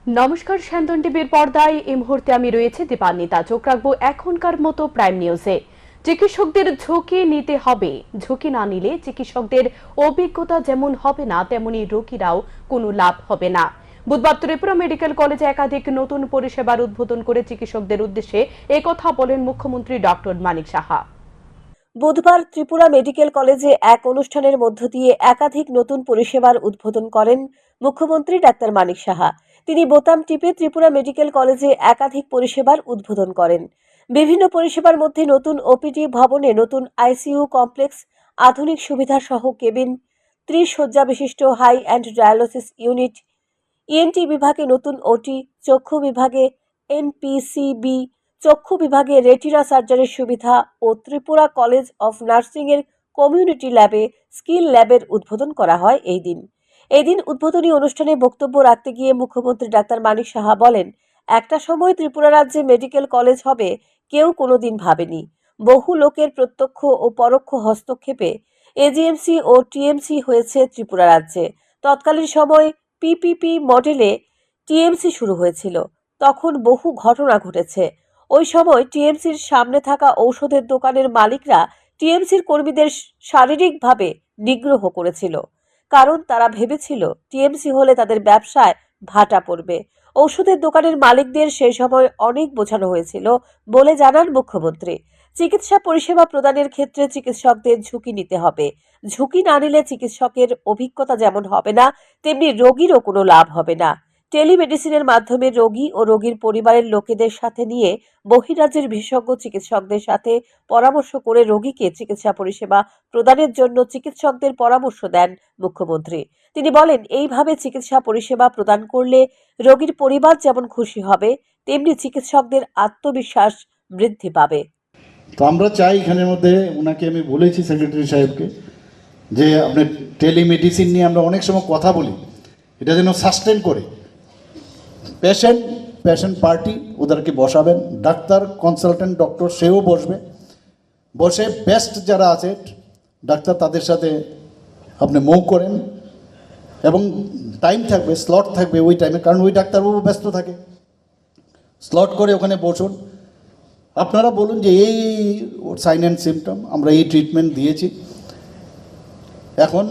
নমস্কার, স্যান্দন টিভির পর্দায় এই মুহূর্তে আমি রয়েছে দীপান্বিতা। চোখ রাখবো এখনকার মতো প্রাইম নিউজে। চিকিৎসকদের ঝুঁকি নিতে হবে, ঝুঁকি না নিলে চিকিৎসকদের অভিজ্ঞতা যেমন হবে না তেমনি রোগীরাও কোনো লাভ হবে না। বুধবার ত্রিপুরা মেডিকেল কলেজে একাধিক নতুন পরিষেবার উদ্বোধন করে চিকিৎসকদের উদ্দেশ্যে একথা বলেন মুখ্যমন্ত্রী ডক্টর মানিক সাহা। বুধবার ত্রিপুরা মেডিকেল কলেজে এক অনুষ্ঠানের মধ্য দিয়ে একাধিক নতুন পরিষেবার উদ্বোধন করেন মুখ্যমন্ত্রী ডাক্তার মানিক সাহা। তিনি বোতাম টিপে ত্রিপুরা মেডিকেল কলেজে একাধিক পরিষেবার উদ্বোধন করেন। বিভিন্ন পরিষেবার মধ্যে নতুন ওপিডি ভবনে নতুন আইসিইউ কমপ্লেক্স, আধুনিক সুবিধা সহ কেবিন, 30 শয্যা বিশিষ্ট high end dialysis unit, ENT বিভাগে নতুন ওটি, চক্ষু বিভাগে এনপিসিবি, চক্ষু বিভাগে রেটিনা সার্জারির সুবিধা ও ত্রিপুরা কলেজ অফ নার্সিং এর কমিউনিটি ল্যাবে স্কিল ল্যাবের উদ্বোধন করা হয় এই দিন উদ্বোধনী অনুষ্ঠানে বক্তব্য রাখতে গিয়ে মুখ্যমন্ত্রী ডাক্তার মানিক সাহা বলেন, একটা সময় ত্রিপুরা রাজ্যে মেডিকেল কলেজ হবে কেউ কোনোদিন ভাবেনি। বহু লোকের প্রত্যক্ষ ও পরোক্ষ হস্তক্ষেপে এজিএমসি ও টিএমসি হয়েছে ত্রিপুরা রাজ্যে। তৎকালীন সময় পিপিপি মডেলে টিএমসি শুরু হয়েছিল। তখন বহু ঘটনা ঘটেছে। ওই সময় টিএমসির সামনে থাকা ঔষধের দোকানের মালিকরা টিএমসির কর্মীদের শারীরিকভাবে নিগ্রহ করেছিল, কারণ তারা ভেবেছিল টিএমসি হলে তাদের ব্যবসায় ভাটা পড়বে। ঔষধের দোকানের মালিকদের সেই সময় অনেক বোঝানো হয়েছিল বলে জানান মুখ্যমন্ত্রী। চিকিৎসা পরিষেবা প্রদানের ক্ষেত্রে চিকিৎসকদের ঝুঁকি নিতে হবে। ঝুঁকি না নিলে চিকিৎসকের অভিজ্ঞতা যেমন হবে না তেমনি রোগীরও কোনো লাভ হবে না। টেলিমেডিসিনের মাধ্যমে রোগী ও রোগীর পরিবারের লোকেদের সাথে নিয়ে বহিরাজ্যের বিশেষজ্ঞ চিকিৎসকদের সাথে পরামর্শ করে রোগীকে চিকিৎসা পরিষেবা প্রদানের জন্য চিকিৎসকদের পরামর্শ দেন মুখ্যমন্ত্রী। তিনি বলেন, এইভাবে চিকিৎসা পরিষেবা প্রদান করলে রোগীর পরিবার যেমন খুশি হবে তেমনি চিকিৎসকদের আত্মবিশ্বাস বৃদ্ধি পাবে। তো আমরা চাই এখানের মধ্যে ওনাকে আমি বলেছি সেক্রেটারি সাহেবকে যে আপনি টেলিমেডিসিন নিয়ে আমরা অনেক সময় কথা বলি, এটা যেন সাস্টেন করে। পেশেন্ট পার্টি ওদেরকে বসাবেন, ডাক্তার কনসালটেন্ট ডক্টর সেও বসবে, বসে বেস্ট যারা আছে ডাক্তার তাদের সাথে আপনি মুভ করেন এবং টাইম থাকবে, স্লট থাকবে ওই টাইমে, কারণ ওই ডাক্তারবাবু ব্যস্ত থাকে। স্লট করে ওখানে বসুন, আপনারা বলুন যে এই সাইন অ্যান্ড সিমটম, আমরা এই ট্রিটমেন্ট দিয়েছি, এখন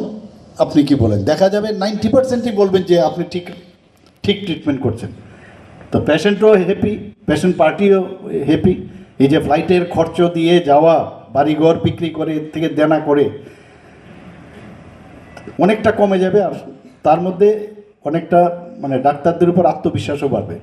আপনি কি বলেন। দেখা যাবে 90%ই বলবেন যে আপনি ঠিক ট্রিটমেন্ট করছেন। তো পেশেন্টও হ্যাপি, পেশেন্ট পার্টিও হ্যাপি। এই যে ফ্লাইটের খরচ দিয়ে যাওয়া, বাড়িঘর বিক্রি করে এর থেকে দেনা করে অনেকটা কমে যাবে, আর তার মধ্যে অনেকটা ডাক্তারদের উপর আত্মবিশ্বাসও বাড়বে।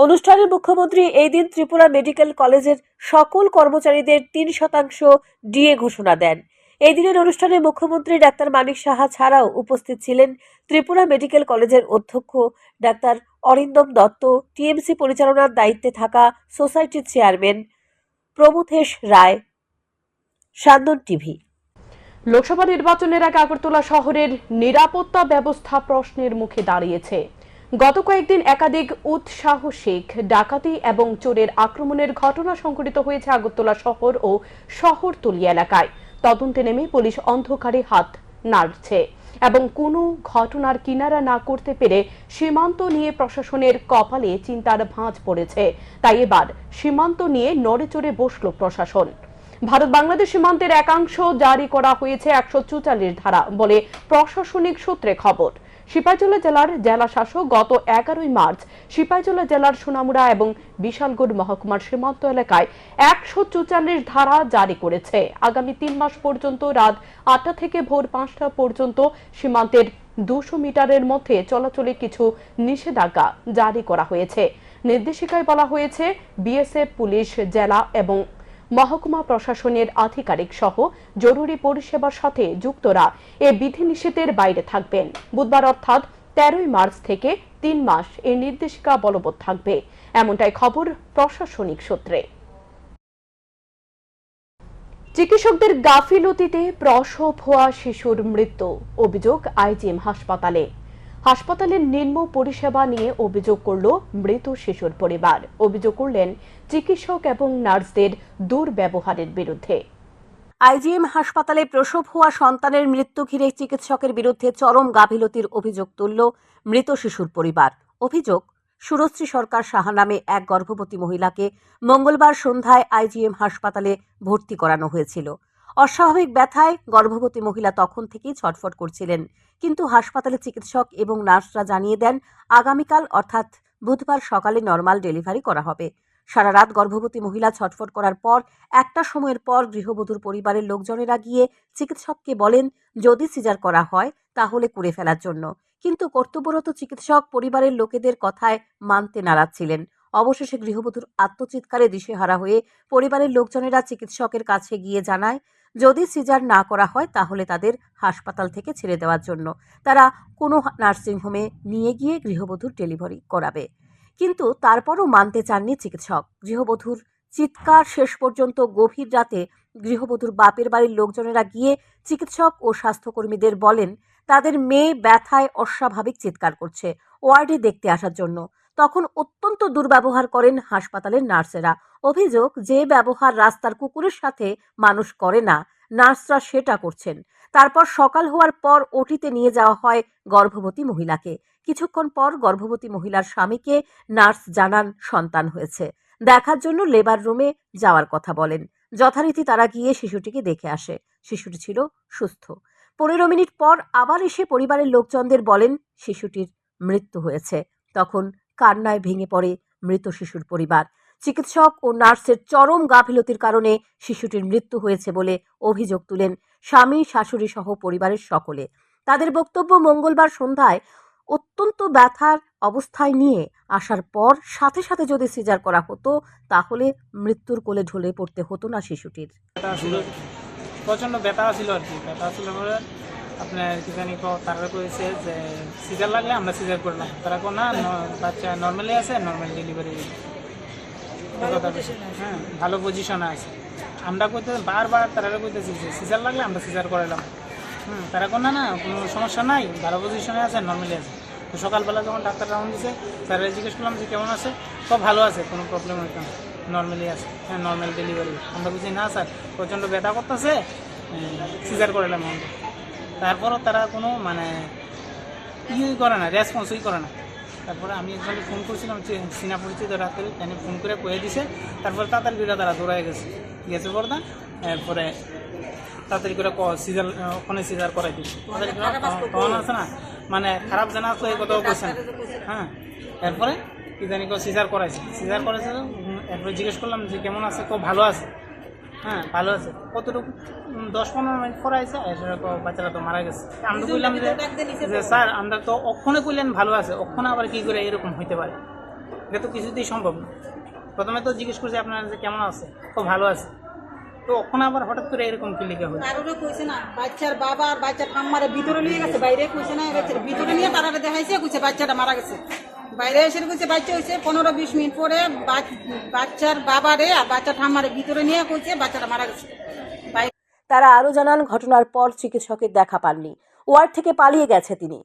অনুষ্ঠানে মুখ্যমন্ত্রী এই দিন ত্রিপুরা মেডিকেল কলেজের সকল কর্মচারীদের 3% ডিএ ঘোষণা দেন। এই দিনের অনুষ্ঠানে মুখ্যমন্ত্রী ডাক্তার মানিক সাহা ছাড়াও উপস্থিত ছিলেন ত্রিপুরা মেডিকেল কলেজের অধ্যক্ষ ডাক্তার অরিন্দম দত্ত, টিএমসি পরিচালনার দায়িত্বে থাকা সোসাইটির চেয়ারম্যান প্রমথেশ রায়। স্যান্দন টিভি। লোকসভা নির্বাচনের আগে আগরতলা শহরের নিরাপত্তা ব্যবস্থা প্রশ্নের মুখে দাঁড়িয়েছে। গত কয়েকদিন একাধিক উৎসাহসিক ডাকাতি এবং চোরের আক্রমণের ঘটনা সংঘটিত হয়েছে আগরতলা শহর ও শহরতলি এলাকায়। তদন্তে নেমে পুলিশ অন্ধকারে হাত নাড়ছে এবং কোনো ঘটনার কিনারা না করতে পেরে সীমান্ত নিয়ে প্রশাসনের কপালে চিন্তার ভাঁজ পড়েছে। তাই এবার সীমান্ত নিয়ে নড়েচড়ে বসল প্রশাসন। ভারত বাংলাদেশ সীমান্তের একাংশ জারি করা হয়েছে 144 ধারা বলে প্রশাসনিক সূত্রে খবর। সিপাহীজলা জেলার জেলা শাসক গত 11 মার্চ সিপাহীজলা জেলার সোনামুড়া এবং বিশালগড় মহকুমার সীমান্ত এলাকায় 144 ধারা জারি করেছে। আগামী 3 মাস পর্যন্ত রাত 8টা থেকে ভোর 5টা পর্যন্ত সীমান্তের 200 মিটারের মধ্যে চলাচলে কিছু নিষেধাজ্ঞা জারি করা হয়েছে। নির্দেশিকায় বলা হয়েছে, বিএসএফ, পুলিশ, জেলা এবং মহকুমা প্রশাসনের আধিকারিক সহ জরুরি পরিষেবার সাথে যুক্তরা এ বিধিনিষেধের বাইরে থাকবেন। বুধবার অর্থাৎ 13 মার্চ থেকে 3 মাস এই নির্দেশিকা বলবৎ থাকবে, এমনটাই খবর প্রশাসনিক সূত্রে। চিকিৎসকদের গাফিলতিতে প্রসব হওয়া শিশুর মৃত্যু, অভিযোগ আইজিএম হাসপাতালে। হাসপাতালের নিম্ন পরিষেবা নিয়ে অভিযোগ করল মৃত শিশুর পরিবার। অভিযোগ করলেন চিকিৎসক এবং নার্সদের দুর্ব্যবহারের বিরুদ্ধে। আইজিএম হাসপাতালে প্রসব হওয়া সন্তানের মৃত্যু ঘিরে চিকিৎসকের বিরুদ্ধে চরম গাফিলতির অভিযোগ তুলল মৃত শিশুর পরিবার। অভিযোগ, সুরশ্রী সরকার সাহা নামে এক গর্ভবতী মহিলাকে মঙ্গলবার সন্ধ্যায় আইজিএম হাসপাতালে ভর্তি করানো হয়েছিল। অস্বাভাবিক ব্যথায় গর্ভবতী মহিলা তখন থেকেই ছটফট করছিলেন, কিন্তু হাসপাতালে চিকিৎসক এবং নার্সরা জানিয়ে দেন আগামীকাল অর্থাৎ বুধবার সকালে নর্মাল ডেলিভারি করা হবে। সারা রাত গর্ভবতী মহিলা ছটফট করার পর একটা সময়ের পর গৃহবধূর পরিবারের লোকজনেরা গিয়ে চিকিৎসককে বলেন যদি সিজার করা হয় তাহলে করে ফেলার জন্য, কিন্তু কর্তব্যরত চিকিৎসক পরিবারের লোকেদের কথায় মানতে নারাজ ছিলেন। অবশেষে গৃহবধূর আত্মচিৎকারে দিশেহারা হয়ে পরিবারের লোকজনেরা চিকিৎসকের কাছে গিয়ে জানায় যদি সিজার না করা হয় তাহলে তাদের হাসপাতাল থেকে ছেড়ে দেওয়ার জন্য তারা কোনো নার্সিংহোমে নিয়ে গিয়ে গৃহবধূর ডেলিভারি করাবে। কিন্তু তারপরও মানতে চাননি চিকিৎসক। গৃহবধূর চিৎকার শেষ পর্যন্ত গভীর রাতে গৃহবধূর বাপের বাড়ির লোকজনেরা গিয়ে চিকিৎসক ও স্বাস্থ্যকর্মীদের বলেন তাদের মেয়ে ব্যথায় অস্বাভাবিক চিৎকার করছে, ওয়ার্ডে দেখতে আসার জন্য। তখন অত্যন্ত দুর্ব্যবহার করেন হাসপাতালের নার্সেরা। অভিযোগ যে ব্যবহার রাস্তার কুকুরের সাথে মানুষ করে না, নার্সরা সেটা করছেন। তারপর সকাল হওয়ার পর ওটিতে নিয়ে যাওয়া হয় গর্ভবতী মহিলাকে। কিছুক্ষণ পর গর্ভবতী মহিলার স্বামীকে নার্স জানান সন্তান হয়েছে। দেখার জন্য লেবার রুমে যাওয়ার কথা বলেন। যথারীতি তারা গিয়ে শিশুটিকে দেখে আসে। শিশুটি ছিল সুস্থ। 15 মিনিট পর আবার এসে পরিবারের লোকজনদের বলেন শিশুটির মৃত্যু হয়েছে। তখন কান্নায় ভেঙে পড়ে মৃত শিশুর পরিবার। চিকিৎসক ও নার্সের চরম গাফিলতির কারণে শিশুটির মৃত্যু হয়েছে বলে অভিযোগ তুলেন স্বামী, শাশুড়ি সহ পরিবারের সকলে। তাদের বক্তব্য মঙ্গলবার সন্ধ্যায় অত্যন্ত ব্যথার অবস্থায় নিয়ে আসার পর সাথে সাথে যদি সিজার করা হতো তাহলে মৃত্যুর কোলে ঢলে পড়তে হতো না শিশুটির। ব্যথা ছিল, প্রচণ্ড ব্যথা ছিল আর কি। ব্যথা ছিল বলে আপনার কি জানি তারা করেছে যে সিজার লাগলে আমরা সিজার করলাম, তারা না বাচ্চা নর্মালি আছে, নর্মাল ডেলিভারি। হ্যাঁ, ভালো পজিশনে আছে। আমরা করতে বারবার তারা কইতেছি যে সিজার লাগলে আমরা সিজার করালাম। তারা না কোনো সমস্যা নাই, ভালো পজিশনে আছে, নর্মালি আছে। তো সকালবেলা যখন ডাক্তার রাউন্ড দিছে, স্যারের জিজ্ঞেস করলাম যে কেমন আছে, তো ভালো আছে, কোনো প্রবলেম হইতো না, নর্মালি আছে, হ্যাঁ নর্মাল ডেলিভারি। আমরা বুঝি না স্যার প্রচণ্ড ব্যথা করতেছে, সিজার করালাম আমাদের। তারপরও তারা কোনো মানে ইউই করে না, রেসপন্সই করে না। তারপরে আমি একজনকে ফোন করছিলাম, চীনা পরিচিত ডাক্তার, তিনি ফোন করে কয়ে দিছে। তারপরে তাড়াতাড়ি করে তারা দৌড়ায় গেছে পর্দা। এরপরে তাড়াতাড়ি করে সিজার, ওখানে সিজার করাই দিচ্ছে। তখন আছে না মানে খারাপ জানা তো এই কথাও বলছে না। হ্যাঁ, এরপরে কি জানি সিজার করাইছে। এরপরে জিজ্ঞেস করলাম যে কেমন আছে, খুব ভালো আছে। হ্যাঁ, ভালো আছে। কতটুকু 10-15 মিনিট করাইছে, বাচ্চারা তো মারা গেছে। আমরা বললাম যে স্যার আমরা তো অক্ষণে কইলেন ভালো আছে, অক্ষণে আবার কি করে এরকম হইতে পারে, এটা তো কিছুতেই সম্ভব না। প্রথমে তো জিজ্ঞেস করছি আপনার যে কেমন আছে, খুব ভালো আছে, তো ওখানে আবার হঠাৎ করে এরকম কি লিখা হয়? কারণে কইছে না বাচ্চার বাবা আর বাচ্চার ঠাম্মারে ভিতরে নিয়ে গেছে, বাইরে কইছে না ভিতরে নিয়ে তারা দেখাইছে, কইছে বাচ্চাটা মারা গেছে। বাইরে এসে কইছে বাচ্চা হয়েছে। 15-20 মিনিট পরে বাচ্চার বাবারে আর বাচ্চার ঠাম্মারে ভিতরে নিয়ে কইছে বাচ্চাটা মারা গেছে। তারা আরও জানান ঘটনার পর চিকিৎসকের দেখা পাননি, ওয়ার্ড থেকে পালিয়ে গেছে তিনি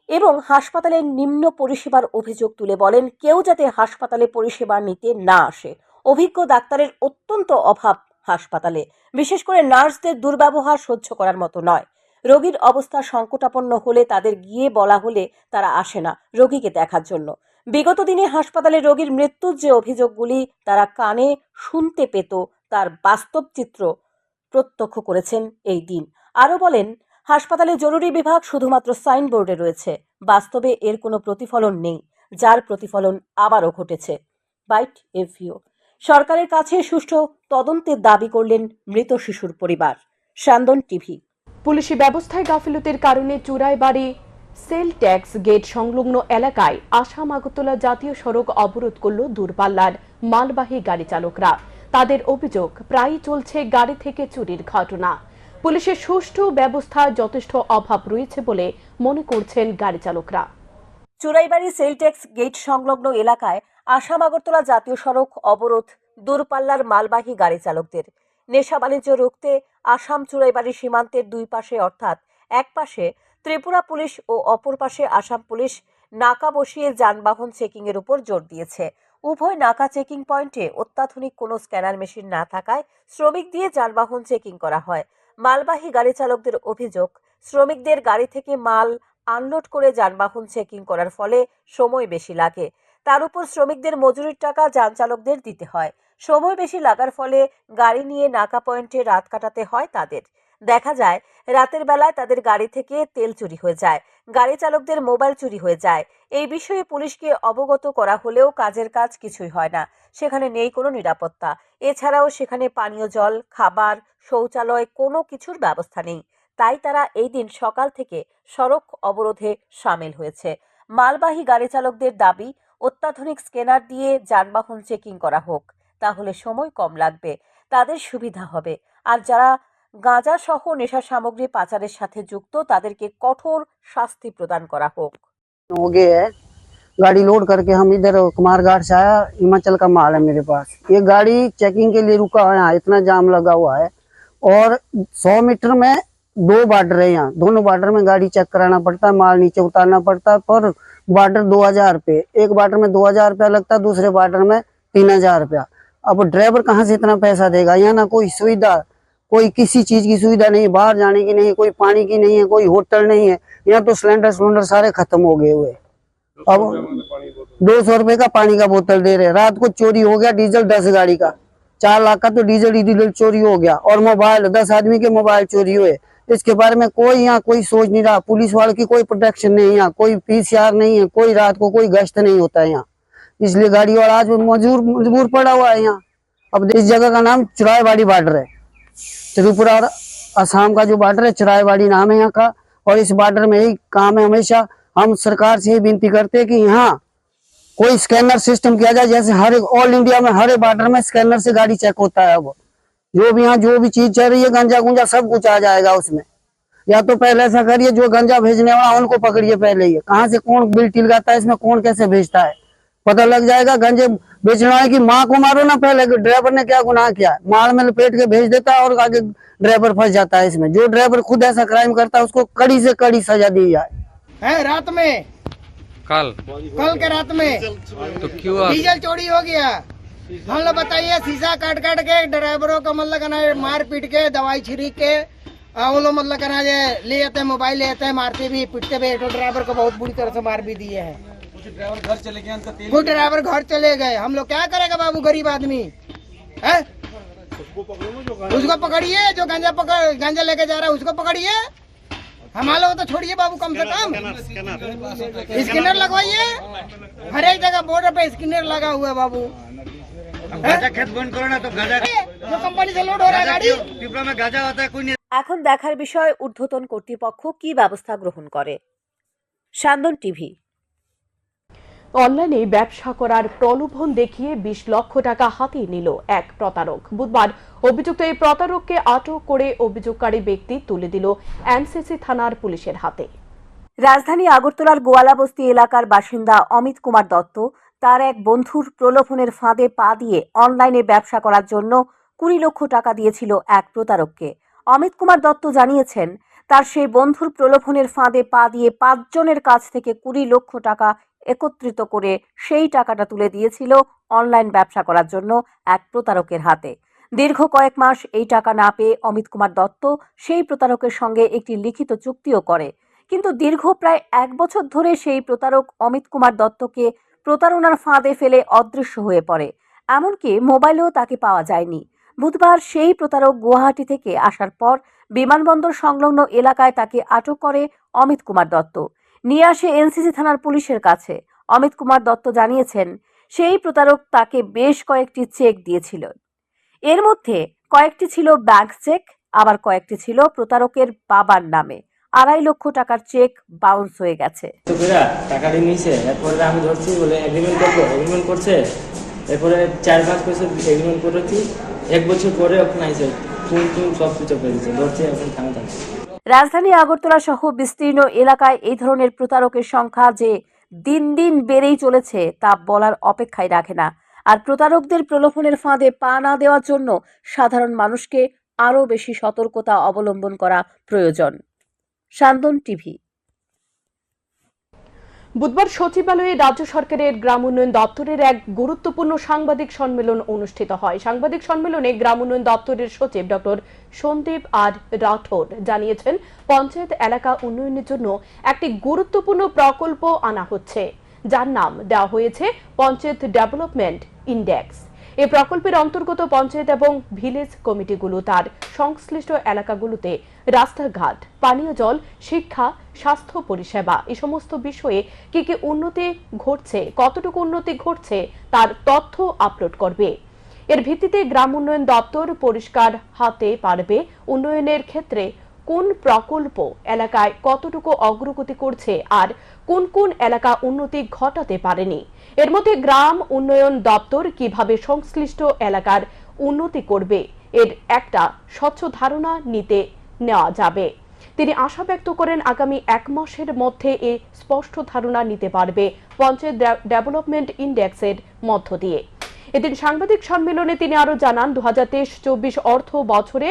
এবং হাসপাতালের নিম্ন পরিষেবার অভিযোগ তুলে বলেন কেউ যাতে হাসপাতালে পরিষেবা নিতে না আসে। অভিজ্ঞ ডাক্তারের অত্যন্ত অভাব হাসপাতালে, বিশেষ করে নার্সদের দুর্ব্যবহার সহ্য করার মতো নয়। রোগীর অবস্থা সংকটাপন্ন হলে তাদের গিয়ে বলা হলে তারা আসে না রোগীকে দেখার জন্য। বিগত দিনে হাসপাতালে রোগীর মৃত্যুর যে অভিযোগগুলি তারা কানে শুনতে পেত তার বাস্তব চিত্র প্রত্যক্ষ করেছেন এই দিন। আরও বলেন হাসপাতালে জরুরি বিভাগ শুধুমাত্র সাইনবোর্ডে রয়েছে, বাস্তবে এর কোনো প্রতিফলন নেই, যার প্রতিফলন আবারও ঘটেছে। বাইট এভিও সরকারের কাছে সুষ্ঠু তদন্তের দাবি করলেন মৃত শিশুর পরিবার। সান্দন টিভি। পুলিশি ব্যবস্থায় গাফিলতির কারণে চুরাইবাড়ি সেল ট্যাক্স গেট সংলগ্ন এলাকায় আসাম আগরতলা জাতীয় সড়ক অবরোধ করল দূরপাল্লার মালবাহী গাড়ি চালকরা। তাদের অভিযোগ প্রায়ই চলছে গাড়ি থেকে চুরির ঘটনা। পুলিশের সুষ্ঠু ব্যবস্থার যথেষ্ট অভাব রয়েছে বলে মনে করছেন গাড়ি চালকরা। চুরাইবাড়ি সেল ট্যাক্স গেট সংলগ্ন এলাকায় আসাম আগরতলা জাতীয় সড়ক অবরোধ দূরপাল্লার মালবাহী গাড়ি চালকদের। নেশা বাণিজ্য রুখতে আসাম চুরাইবাড়ি সীমান্তের দুই পাশে অর্থাৎ এক পাশে ত্রিপুরা পুলিশ ও অপর পাশে আসাম পুলিশ নাকা বসিয়ে যানবাহন চেকিংয়ের উপর জোর দিয়েছে। উভয় নাকা চেকিং পয়েন্টে অত্যাধুনিক কোনো স্ক্যানার মেশিন না থাকায় শ্রমিক দিয়ে যানবাহন চেকিং করা হয়। মালবাহী গাড়ি চালকদের অভিযোগ শ্রমিকদের গাড়ি থেকে মাল আনলোড করে যানবাহন চেকিং করার ফলে সময় বেশি লাগে। তার উপর শ্রমিকদের মজুরির টাকা যান চালকদের দিতে হয়। সময় বেশি লাগার ফলে গাড়ি নিয়ে নাকা পয়েন্টে রাত কাটাতে হয় তাদের। দেখা যায় রাতের বেলায় তাদের গাড়ি থেকে তেল চুরি হয়ে যায়, গাড়ি চালকদের মোবাইল চুরি হয়ে যায়। এই বিষয়ে পুলিশকে অবগত করা হলেও কাজের কাজ কিছুই হয় না। সেখানে নেই কোনো নিরাপত্তা। এছাড়াও সেখানে পানীয় জল, খাবার, শৌচালয় কোনো কিছুর ব্যবস্থা নেই। তাই তারা এই দিন সকাল থেকে সড়ক অবরোধে সামিল হয়েছে। মালবাহী গাড়ি চালকদের দাবি, অত্যাধুনিক স্ক্যানার দিয়ে যানবাহন চেকিং করা হোক, তাহলে সময় কম লাগবে, তাদের সুবিধা হবে। আর যারা গাঁজা সহ নেশা সামগ্রী পাচারের সাথে যুক্ত তাদেরকে কঠোর শাস্তি প্রদান করা হোক। हो गए है। गाड़ी लोड करके हम इधर कुमारघाट से आया, हिमाचल का माल है मेरे पास। ये गाड़ी चेकिंग के लिए रुका है, यहाँ इतना जाम लगा हुआ है और 100 मीटर में 2 बॉर्डर है। यहाँ दोनों बॉर्डर में गाड़ी चेक कराना पड़ता है, माल नीचे उतारना पड़ता है। पर बॉर्डर 2000 रुपये, एक बॉर्डर में 2000 रुपया लगता है, दूसरे बॉर्डर में 3000 रुपया। अब ड्राइवर कहाँ से इतना पैसा देगा? यहाँ ना कोई सुविधा, कोई किसी चीज की सुविधा नहीं, बाहर जाने की नहीं, कोई पानी की नहीं है, कोई होटल नहीं है। यहाँ तो सिलेंडर सारे खत्म हो गए हुए। अब 200 रुपए का पानी का बोतल दे रहे। रात को चोरी हो गया डीजल 10 गाड़ी का, 4 लाख का तो डीजल चोरी हो गया। और मोबाइल 10 आदमी के मोबाइल चोरी हुए। इसके बारे में कोई यहाँ कोई सोच नहीं रहा। पुलिस वाले की कोई प्रोटेक्शन नहीं है, यहाँ कोई PCR नहीं है, कोई रात को कोई गश्त नहीं होता है यहाँ। इसलिए गाड़ी वाला आज मजबूर पड़ा हुआ है यहाँ। अब इस जगह का नाम चुराईवाड़ी बॉर्डर है, त्रिपुरा और असम का जो बॉर्डर है, चुराईवाड़ी नाम है यहाँ का। और इस बॉर्डर में यही काम है हमेशा। हम सरकार से ये विनती करते हैं कि यहाँ कोई स्कैनर सिस्टम किया जाए, जैसे हर एक ऑल इंडिया में हर एक बॉर्डर में स्कैनर से गाड़ी चेक होता है। अब जो भी यहाँ जो भी चीज चल रही है, गंजा गुंजा सब कुछ आ जाएगा उसमें। या तो पहले ऐसा करिए, जो गंजा भेजने वाला उनको पकड़िए पहले ही, कहाँ से कौन बिल टिलगाता है इसमें, कौन कैसे भेजता है, पता लग जाएगा। गंजे बेचना है कि माँ को मारो ना, पहले ड्राइवर ने क्या गुनाह किया, माल में लपेट के भेज देता है और आगे ड्राइवर फंस जाता है इसमें। जो ड्राइवर खुद ऐसा क्राइम करता है उसको कड़ी से कड़ी सजा दी जाए। है रात में कल के रात में तो क्यों डीजल चोरी हो गया। हम लोग बताइए, शीशा काट के ड्राइवरों का मतलब करना है, मार पीट के दवाई छिड़क के वो लोग मतलब करना है, ले जाते हैं मोबाइल, ले जाते हैं, मारते भी पीटते भी। तो ड्राइवर को बहुत बुरी तरह से मार भी दिए हैं। कुछ ड्राइवर घर चले गए। हम लोग क्या करेगा बाबू, गरीब आदमी है। उसको पकड़िए, जो गांजा लेके जा रहा है उसको पकड़िए। हमारे तो छोड़िए बाबू, कम से कम स्कैनर लगवाइए। हर एक जगह बॉर्डर पे स्कैनर लगा हुआ है बाबू। खेत बंद करो ना, तो गाजा जो कंपनी से लोड हो रहा है गाड़ी, टिपरा में गाजा होता है, कोई नहीं। এখন দেখার বিষয় ঊর্ধ্বতন কর্তৃপক্ষ কি ব্যবস্থা গ্রহণ করে। সান্দন টিভি। অনলাইনে ব্যবসা করার প্রলোভন দেখিয়ে 20 লক্ষ টাকা হাতিয়ে নিল এক প্রতারক। বুধবার অভিযুক্ত এই প্রতারককে আটক করে অভিযোগকারী ব্যক্তি তুলে দিল এনসিসি থানার পুলিশের হাতে। রাজধানী আগরতলার গোয়ালাবস্তি এলাকার বাসিন্দা অমিত কুমার দত্ত তার এক বন্ধুর প্রলোভনের ফাঁদে পা দিয়ে অনলাইনে ব্যবসা করার জন্য 20 লক্ষ টাকা দিয়েছিল এক প্রতারককে। অমিত কুমার দত্ত জানিয়েছেন, তার সেই বন্ধুর প্রলোভনের ফাঁদে পা দিয়ে 5 জনের কাছ থেকে 20 লক্ষ টাকা একত্রিত করে সেই টাকাটা তুলে দিয়েছিল অনলাইন ব্যবসা করার জন্য এক প্রতারকের হাতে। দীর্ঘ কয়েক মাস এই টাকা না পেয়ে অমিত কুমার দত্ত সেই প্রতারকের সঙ্গে একটি লিখিত চুক্তিও করে। কিন্তু দীর্ঘ প্রায় 1 বছর ধরে সেই প্রতারক অমিত কুমার দত্তকে প্রতারণার ফাঁদে ফেলে অদৃশ্য হয়ে পড়ে। এমনকি মোবাইলেও তাকে পাওয়া যায়নি। বুধবার সেই প্রতারক গুয়াহাটি থেকে আসার পর বিমানবন্দর সংলগ্ন এলাকায় তাকে আটক করে অমিত কুমার দত্ত। নিয়ে আসে এনসিসি থানার পুলিশের কাছে। অমিত কুমার দত্ত জানিয়েছেন, সেই প্রতারক তাকে বেশ কয়েকটি চেক দিয়েছিল। এর মধ্যে কয়েকটি ছিল ব্যাংক চেক, আবার কয়েকটি ছিল প্রতারকের বাবার নামে। 2.5 লক্ষ টাকার চেক বাউন্স হয়ে গেছে। টাকা দিয়ে নিয়েছে, এরপরে আমি ধরছি বলে এগ্রিমেন্ট করছে। এরপরে 4-5 বছর এগ্রিমেন্ট করেছি, 1 বছর পরে ওখানে আইসে ফোন সব সুইচ অফ করে দিচ্ছে, ধরছে এখন থামে থাকছে। রাজধানী আগরতলা সহ বিস্তীর্ণ এলাকায় এই ধরনের প্রতারকের সংখ্যা যে দিন দিন বেড়েই চলেছে তা বলার অপেক্ষাই রাখে না। আর প্রতারকদের প্রলোভনের ফাঁদে পা না দেওয়ার জন্য সাধারণ মানুষকে আরও বেশি সতর্কতা অবলম্বন করা প্রয়োজন। সান্দন টিভি। বুধবার সচিবালয়ে রাজ্য সরকারের গ্রাম উন্নয়ন দপ্তরের এক গুরুত্বপূর্ণ সাংবাদিক সম্মেলন অনুষ্ঠিত হয়। সাংবাদিক সম্মেলনে গ্রাম উন্নয়ন দপ্তরের সচিব ডক্টর সন্দীপ আর রাঠোর জানিয়েছেন, পঞ্চায়েত এলাকা উন্নয়নের জন্য একটি গুরুত্বপূর্ণ প্রকল্প আনা হচ্ছে, যার নাম দেওয়া হয়েছে পঞ্চায়েত ডেভেলপমেন্ট ইন্ডেক্স। এই প্রকল্পের অন্তর্গত পঞ্চায়েত এবং ভিলেজ কমিটিগুলো তার সংশ্লিষ্ট এলাকাগুলোতে রাস্তাঘাট, পানীয় জল, শিক্ষা, স্বাস্থ্য পরিষেবা এই সমস্ত বিষয়ে কি কি উন্নতি ঘটছে, কতটুকু উন্নতি ঘটছে তার তথ্য আপলোড করবে। এর ভিত্তিতে গ্রাম উন্নয়ন দপ্তর পরিষ্কার হাতে পারবে উন্নয়নের ক্ষেত্রে কোন প্রকল্প এলাকায় কতটুকু অগ্রগতি করছে আর কোন কোন এলাকা উন্নতি ঘটাতে পারেনি। এর মধ্যে গ্রাম উন্নয়ন দপ্তর কিভাবে সংশ্লিষ্ট এলাকার উন্নতি করবে এর একটা স্বচ্ছ ধারণা নেওয়া যাবে। তিনি আশা ব্যক্ত করেন আগামী 1 মাসের মধ্যে এই স্পষ্ট ধারণা নিতে পারবে পঞ্চায়েত ডেভেলপমেন্ট ইন্ডেক্সের মধ্য দিয়ে। এদিন সাংবাদিক সম্মেলনে তিনি আরো জানান 2023-24 অর্থ বছরে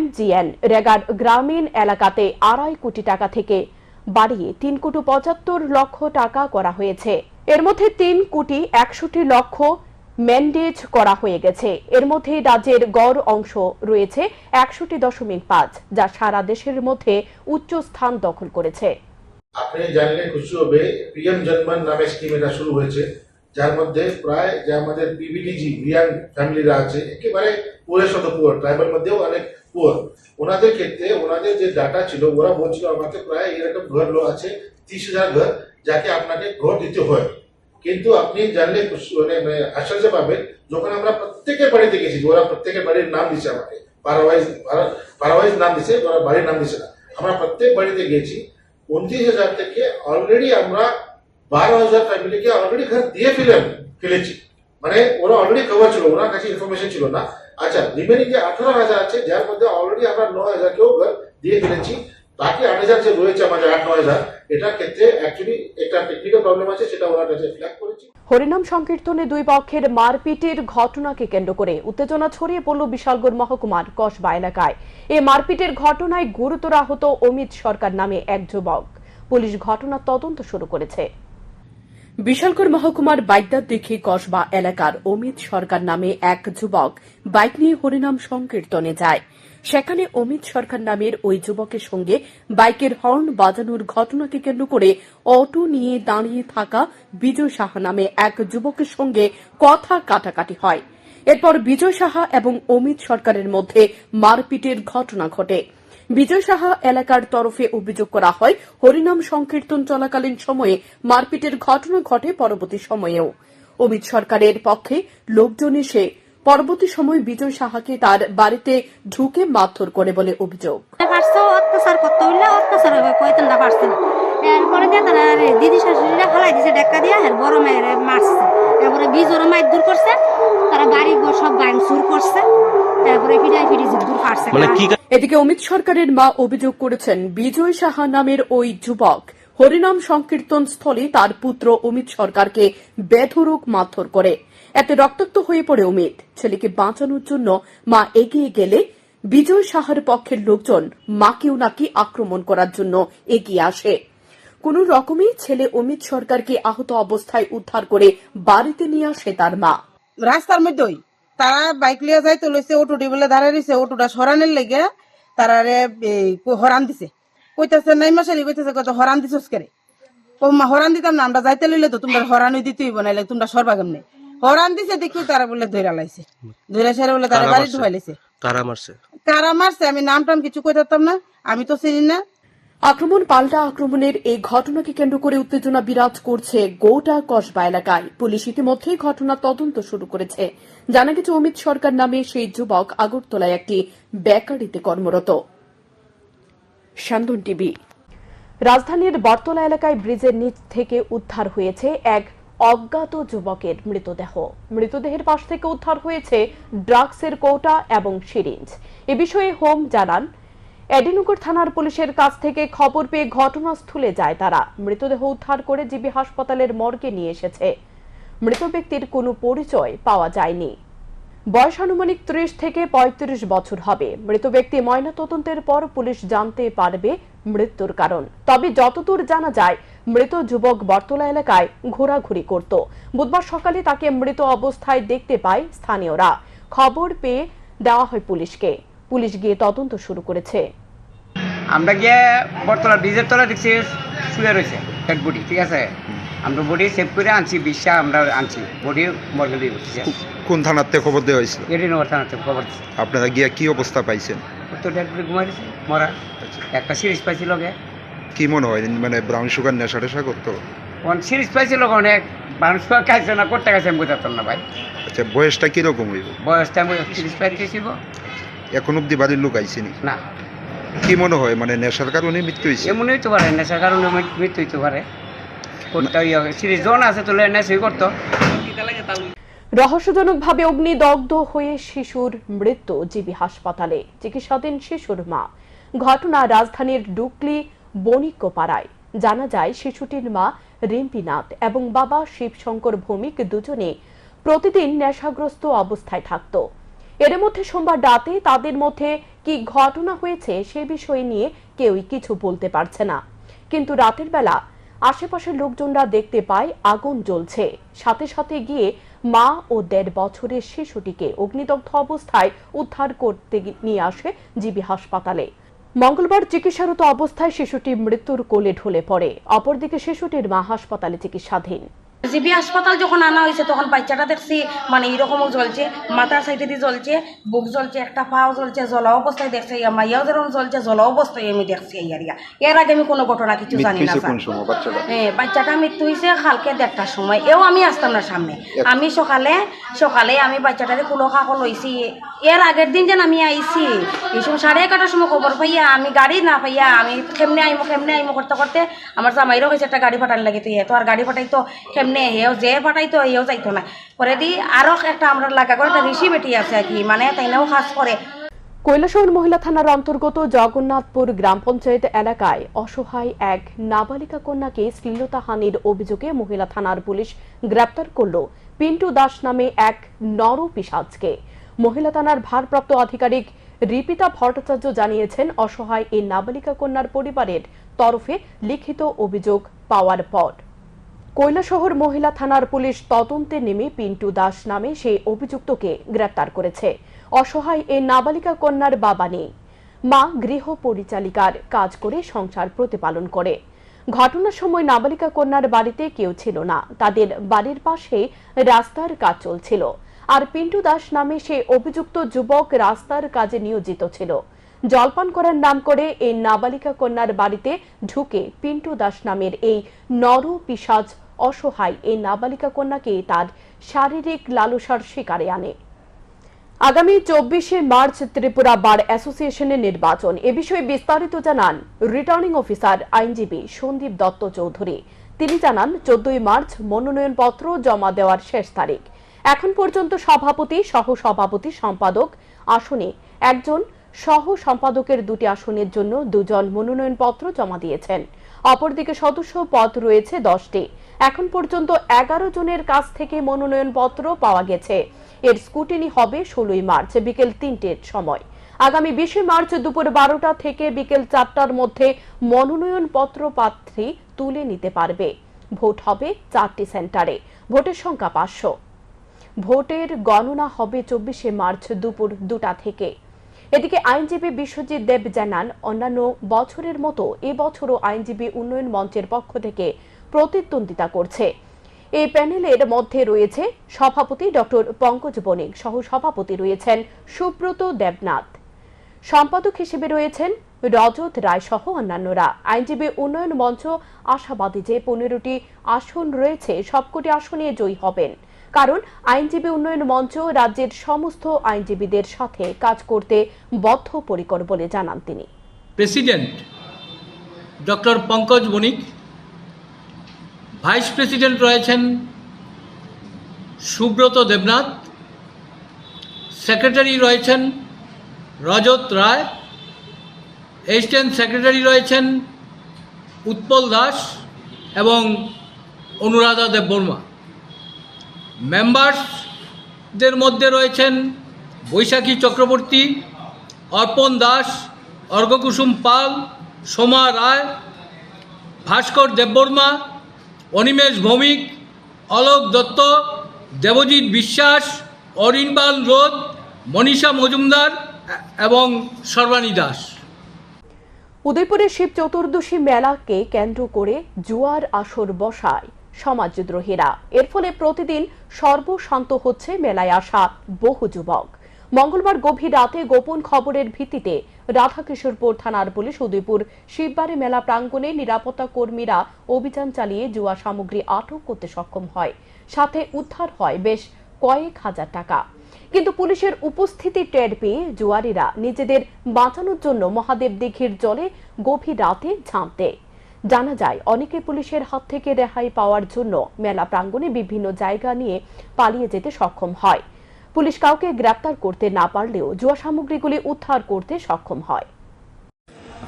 MGN রেগার গ্রামীণ এলাকাতে 2.5 কোটি টাকা থেকে বাড়িয়ে 3 কোটি 75 লক্ষ টাকা করা হয়েছে। এর মধ্যে 3 কোটি 61 লক্ষ ম্যান্ডেট করা হয়ে গেছে। এর মধ্যে রাজ্যের গড় অংশ রয়েছে 61.5, যা সারা দেশের মধ্যে উচ্চ স্থান দখল করেছে। আপনি জানলে খুশি হবে, পিএম জনমন নামে স্কিম এটা শুরু হয়েছে, যার মধ্যে প্রায় যে আমাদের পিবিটিজি বিয়ান ফ্যামিলিরা আছে একেবারে পুরো শত পুয়ার, ট্রাইবাল মধ্যেও অনেক পুয়ার, ওনাদের ক্ষেত্রে ওনাদের যে ডাটা ছিল ওরা বলছিল আমাকে প্রায় এরকম ঘর আছে 30,000 ঘর যাকে আপনাকে ঘর দিতে হয়। কিন্তু আপনি জানলে মানে আশ্চর্য পাবেন, যখন আমরা প্রত্যেকের বাড়িতে গেছি, ওরা প্রত্যেকের বাড়ির নাম দিছে আমাকে, পারাওয়াইজ নাম দিছে, ওরা বাড়ির নাম দিছে না। আমরা প্রত্যেক বাড়িতে গেছি, 29,000 থেকে অলরেডি আমরা 12,000 ফ্যামিলিকে অলরেডি ঘর দিয়ে ফেলেছি, মানে ওরা অলরেডি কভার ছিল, ওনার কাছে ইনফরমেশন ছিল না। আচ্ছা, রিমেনিং যে 18,000 আছে যার মধ্যে অলরেডি আমরা 9,000 কেও ঘর দিয়ে ফেলেছি, বাকি 8,000 যে রয়েছে আমাদের 8-9,000, এটার ক্ষেত্রে অ্যাকচুয়ালি একটা টেকনিক্যাল প্রবলেম আছে, সেটা ওনার কাছে ফ্ল্যাগ করেছি। হরিনাম সংকীর্তনে দুই পক্ষের মারপিটের ঘটনাকে কেন্দ্র করে উত্তেজনা ছড়িয়ে পড়ল বিশালগড় মহকুমার কসবা এলাকায়। এই মারপিটের ঘটনায় গুরুতর আহত অমিত সরকার নামে এক যুবক। পুলিশ ঘটনার তদন্ত শুরু করেছে। বিশালগড় মহকুমার বাইদ্যাদিঘি কসবা এলাকার অমিত সরকার নামে এক যুবক বাইক নিয়ে হরিনাম সংকীর্তনে যায়। সেখানে অমিত সরকার নামের ওই যুবকের সঙ্গে বাইকের হর্ন বাজানোর ঘটনাকে কেন্দ্র করে অটো নিয়ে দাঁড়িয়ে থাকা বিজয় সাহা নামে এক যুবকের সঙ্গে কথা কাটাকাটি হয়। এরপর বিজয় সাহা এবং অমিত সরকারের মধ্যে মারপিটের ঘটনা ঘটে। বিজয় সাহা এলাকার তরফে অভিযোগ করা হয়, হরিনাম সংকীর্তন চলাকালীন সময়ে মারপিটের ঘটনা ঘটে পরবর্তী সময়েও। অমিত সরকারের পক্ষে লোকজন এসে পরবর্তী সময় বিজয় সাহাকে তার বাড়িতে ঢুকে মারধর করে বলে অভিযোগ। অত্যাচার করতে হইলে অত্যাচার হবে, কয়তনটা পারছে না। এরপরে দিয়ে তারা দিদি শাশুড়িরা ফালাই দিছে ডেক্কা দিয়ে, বড় মেয়ের মারছে, তারপরে বিজোরও মারধর করছে, তারা বাড়ি সব ভাঙচুর করছে, তারপরে ফিটাই ফিটি দূর পারছে। এদিকে অমিত সরকারের মা অভিযোগ করেছেন, বিজয় সাহা নামের ওই যুবক হরিনাম সংকীর্তন স্থলে তার পুত্র অমিত সরকারকে বেধড়ক মারধর করে। এতে রক্তাক্ত হয়ে পড়ে অমিত। ছেলেকে বাঁচানোর জন্য মা এগিয়ে গেলে বিজয় সাহার পক্ষের লোকজন মাকেও নাকি আক্রমণ করার জন্য এগিয়ে আসে। কোন রকমে ছেলে অমিত সরকারকে আহত অবস্থায় উদ্ধার করে বাড়িতে নিয়ে আসে তার মা। রাস্তার মধ্যেই তারা বাইক লিয়ে যাই তো লইছে, অটোটি বলে দাঁড়ায় রয়েছে, অটোটা সরানোর লেগে তারা হরান দিছে, কইতেছে নাই মাসে কইতেছে কত হরান দিছস করে, হরান দিতাম না, আমরা যাইতে লইলে তো তোমরা হরানই দিতেই বনাইলে তোমরা সরবা কেমনে, হরান দিছে দেখি তারা বলে ধৈরা লাইছে, ধৈরা সেরে বলে তারা বাড়ি ঢুকাই লাইছে। কারা মারছে আমি নাম টাম কিছু কইতাম না, আমি তো চিনি না। আক্রমণ পাল্টা আক্রমণের এই ঘটনাকে কেন্দ্র করে উত্তেজনা বিরাজ করছে গোটা কসবা এলাকায়। পুলিশ ইতিমধ্যে ঘটনার তদন্ত শুরু করেছে। জানা গেছে অমিত সরকার নামে সেই যুবক আগরতলায় একটি বেকারিতে কর্মরত। শান্তন টিভি। রাজধানীর বটতলা এলাকায় ব্রিজের নিচ থেকে উদ্ধার হয়েছে এক অজ্ঞাত যুবকের মৃতদেহের পাশ থেকে উদ্ধার হয়েছে ড্রাগসের কৌটা এবং সিরিঞ্জ। এ বিষয়ে হোম জানান, এডিনগর থানার পুলিশের কাছ থেকে খবর পেয়ে ঘটনাস্থলে যায় তারা। মৃতদেহ উদ্ধার করে জিবি হাসপাতালের মর্গে নিয়ে এসেছে। মৃত ব্যক্তির কোনো পরিচয় পাওয়া যায়নি। বয়স আনুমানিক 30 থেকে 35 বছর হবে। মৃত ব্যক্তি ময়নাতদন্তের পর পুলিশ জানতে পারবে মৃত্যুর কারণ। তবে যতদূর জানা যায়, মৃত যুবক বটতলা এলাকায় ঘোরাঘুরি করত। বুধবার সকালে তাকে মৃত অবস্থায় দেখতে পায় স্থানীয়রা। খবর পেয়ে দেওয়া হয় পুলিশকে। পুলিশ গিয়ে তদন্ত শুরু করেছে। আমরা গিয়ে বটতলা ব্রিজের তলায় দেখছি শুয়ে রয়েছে ডেড বডি, ঠিক আছে। আমরা বডি সেভ করে আনছি, 20টা আমরা আনছি বডি মর্গে দিয়ে বসছি। কোন থানাতে খবর দেওয়া হয়েছিল? এটি নম্বর থানাতে খবর দিচ্ছি। আপনারা গিয়া কি অবস্থা পাইছেন? তো ডেড বডি ঘুমাইছে মরা, একটা সিরিজ পাইছিল গে। কি মনে হয় মানে ব্রাউন সুগার নেশা টেশা করতো? কোন সিরিজ পাইছিল অনেক মানুষ খাইছে না, করতে গেছে আমি বুঝাতাম না ভাই। আচ্ছা, বয়সটা কিরকম হইব? বয়সটা আমি সিরিজ পাই খেয়েছিল এখন অব্দি বাড়ির লোক আইসিনি না। কি মনে হয় মানে নেশার কারণে মৃত্যু হয়েছে? এমন হইতে পারে, নেশার কারণে মৃত্যু হইতে পারে। করতে সিরিজ জন আছে তুলে নেশাই করতো। রহস্যজনকভাবে অগ্নিদগ্ধ হয়ে শিশুর মৃত্যু জিবি হাসপাতালে, চিকিৎসাধীন শিশুর মা। ঘটনা রাজধানীর ডুকলি বণিকপাড়ায়। জানা যায় শিশুটির মা রিম্পিনাথ এবং বাবা শিবশঙ্কর ভৌমিক দুজনে প্রতিদিন নেশাগ্রস্ত অবস্থায় থাকত। এর মধ্যে সোমবার রাতে তাদের মধ্যে কি ঘটনা হয়েছে সে বিষয় নিয়ে কেউই কিছু বলতে পারছে না। কিন্তু রাতের বেলা আশেপাশের লোকজনরা দেখতে পায় আগুন জ্বলছে। সাথে সাথে গিয়ে মা ও 1.5 বছরের শিশুটিকে অগ্নিদগ্ধ অবস্থায় উদ্ধার করতে নিয়ে আসে জিবি হাসপাতালে। মঙ্গলবার চিকিৎসারত অবস্থায় শিশুটি মৃত্যুর কোলে ঢলে পড়ে। অপরদিকে শিশুটির মা হাসপাতালে চিকিৎসাধীন। জিবি হাসপাতাল যখন আনা হয়েছে তখন বাচ্চাটা দেখছি মানে এরকমও জ্বলছে, মাথার সাইডে দিয়ে জ্বলছে, বুক জ্বলছে, একটা পাও জ্বলছে, জ্বলা অবস্থায় দেখছে, মাইয়াও যেরকম জ্বলছে জ্বলা অবস্থায় আমি দেখছি। এর আগে আমি কোনো ঘটনা কিছু জানি না। হ্যাঁ, বাচ্চাটা মৃত্যু হয়েছে কালকে 1টার সময়। এও আমি আসতাম না সামনে। আমি সকালে আমি বাচ্চাটারে কুলো খাকো লইছি। এর আগের দিন যেন আমি আইছি এই সময় 11:30টার সময় খবর পাইয়া আমি গাড়ি না পাইয়া আমি কেমনে আইমো করতে করতে আমার জামাইরও হয়েছে একটা গাড়ি পাঠান লাগে। তুই তো আর গাড়ি পাঠাইতো কেমনে, হেও যে পাঠাইতো হেও যাইতো না। পরে দি আরো একটা আমরা লাগা করে একটা ঋষি বেটি আছে আর কি, মানে তাইনাও কাজ করে। কৈলাসহর মহিলা থানার অন্তর্গত জগন্নাথপুর গ্রাম পঞ্চায়েত এলাকায় অসহায় এক নাবালিকা কন্যাকে শ্লীলতাহানির অভিযোগে মহিলা থানার পুলিশ গ্রেপ্তার করল পিন্টু দাস নামে এক নরপিশাচকে। মহিলা থানার ভারপ্রাপ্ত আধিকারিক রিপিতা ভট্টাচার্য জানিয়েছেন, অসহায় এই নাবালিকা কন্যার পরিবারের তরফে লিখিত অভিযোগ পাওয়ার পর কৈলাসহর মহিলা থানার পুলিশ তদন্তে নেমে পিন্টু দাস নামে সেই অভিযুক্তকে গ্রেপ্তার করেছে। অসহায় এই নাবালিকা কন্যার বাবা নেই, মা গৃহ পরিচালিকার কাজ করে সংসার প্রতিপালন করে। ঘটনার সময় নাবালিকা কন্যার বাড়িতে কেউ ছিল না, তাদের বাড়ির পাশে রাস্তার কাজ চলছিল। আর পিন্টু দাস নামে সেই অভিযুক্ত যুবক রাস্তার কাজে নিয়োজিত ছিল। জলপান করার নাম করে এই নাবালিকা কন্যার বাড়িতে ঢুকে পিন্টু দাস নামের এই নরপিশাচ অসহায় এই নাবালিকা কন্যাকে তার শারীরিক লালসার শিকারে আনে। আগামী 24শে মার্চ ত্রিপুরা বার অ্যাসোসিয়েশনের নির্বাচন। এ বিষয়ে বিস্তারিত জানান রিটার্নিং অফিসার আইনজীবী সন্দীপ দত্ত চৌধুরী। তিনি জানান, 14ই মার্চ মনোনয়নপত্র জমা দেওয়ার শেষ তারিখ। এখন পর্যন্ত সভাপতি, সহসভাপতি, সম্পাদক আসনে একজন, সহ সম্পাদকের 2টি আসনের জন্য 2 জন মনোনয়নপত্র জমা দিয়েছেন। অপরদিকে সদস্য পদ রয়েছে 10টি। এখন পর্যন্ত 11 জনের কাছ থেকে মনোনয়নপত্র পাওয়া গেছে। এর স্ক্রুটিনি হবে 16ই মার্চ বিকেল 3টের সময়। আগামী 20শে মার্চ দুপুর 12টা থেকে বিকেল 4টার মধ্যে মনোনয়নপত্র প্রার্থী তুলে নিতে পারবে। ভোট হবে 4টি সেন্টারে। ভোটের সংখ্যা 500। ভোটের গণনা হবে 24শে মার্চ দুপুর 2টা থেকে। এদিকে আইনজীবী বিশ্বজিৎ দেব জানান, অন্যান্য বছরের মতো এবছরও আইনজীবী উন্নয়ন মঞ্চের পক্ষ থেকে প্রতিদ্বন্দ্বিতা করছে। এই প্যানেলের মধ্যে রয়েছে সভাপতি ডক্টর পঙ্কজ বণিক, সহ সভাপতি রয়েছেন সুব্রত দেবনাথ, সম্পাদক হিসেবে রয়েছেন রজত রায় সহ অন্যান্যরা। আইনজীবী উন্নয়ন মঞ্চ আশাবাদী যে 15টি আসন রয়েছে সবকটি আসনে জয়ী হবেন, কারণ আইনজীবী উন্নয়ন মঞ্চ রাজ্যের সমস্ত আইনজীবীদের সাথে কাজ করতে বদ্ধপরিকর বলে জানান তিনি। প্রেসিডেন্ট ডক্টর পঙ্কজ বণিক, ভাইস প্রেসিডেন্ট রয়েছেন সুব্রত দেবনাথ, সেক্রেটারি রয়েছেন রজত রায়, অ্যাসিস্ট্যান্ট সেক্রেটারি রয়েছেন উৎপল দাস এবং অনুরাধা দেববর্মা। মেম্বার্সদের মধ্যে রয়েছেন বৈশাখী চক্রবর্তী, অর্পণ দাস, অর্ঘকুসুম পাল, সোমা রায়, ভাস্কর দেববর্মা, অনিমেষ ভৌমিক, অলোক দত্ত, দেবজিৎ বিশ্বাস, অরিনবাল রোদ, মনীষা মজুমদার এবং সর্বাণী দাস। উদয়পুরের শিব চতুর্দশী মেলাকে কেন্দ্র করে জুয়ার আসর বসায় সমাজদ্রোহীরা। এর ফলে প্রতিদিন সর্বশান্ত হচ্ছে মেলায় আসা বহু যুবক। মঙ্গলবার গভীর রাতে গোপন খবরের ভিত্তিতে রাধাকিশোরপুর থানার পুলিশ উদয়পুর শিববাড়ি মেলা প্রাঙ্গণে নিরাপত্তা কর্মীরা অভিযান চালিয়ে জুয়া সামগ্রী আটক করতে সক্ষম হয়। সাথে উদ্ধার হয় বেশ কয়েক হাজার টাকা। কিন্তু পুলিশের উপস্থিতি টের পেয়ে জুয়ারিরা নিজেদের বাঁচানোর জন্য মহাদেব দিঘির জলে গভীর রাতে ঝাঁপ দেয়। জানা যায় অনেকে পুলিশের হাত থেকে রেহাই পাওয়ার জন্য মেলা প্রাঙ্গণে বিভিন্ন জায়গা নিয়ে পালিয়ে যেতে সক্ষম হয়। পুলিশ কাউকে গ্রেপ্তার করতে না পারলেও জুয়া সামগ্রীগুলি উদ্ধার করতে সক্ষম হয়।